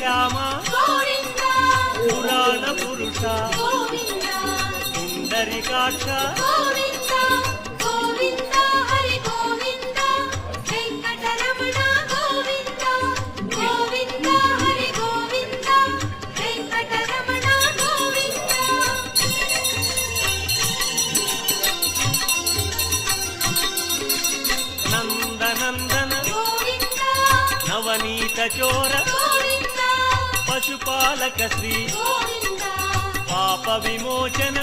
శ్యామ పురాణ పురుష పుండరీకాక్ష నందనందన నవనీత చోర పశుపాలక శ్రీ పాప విమోచన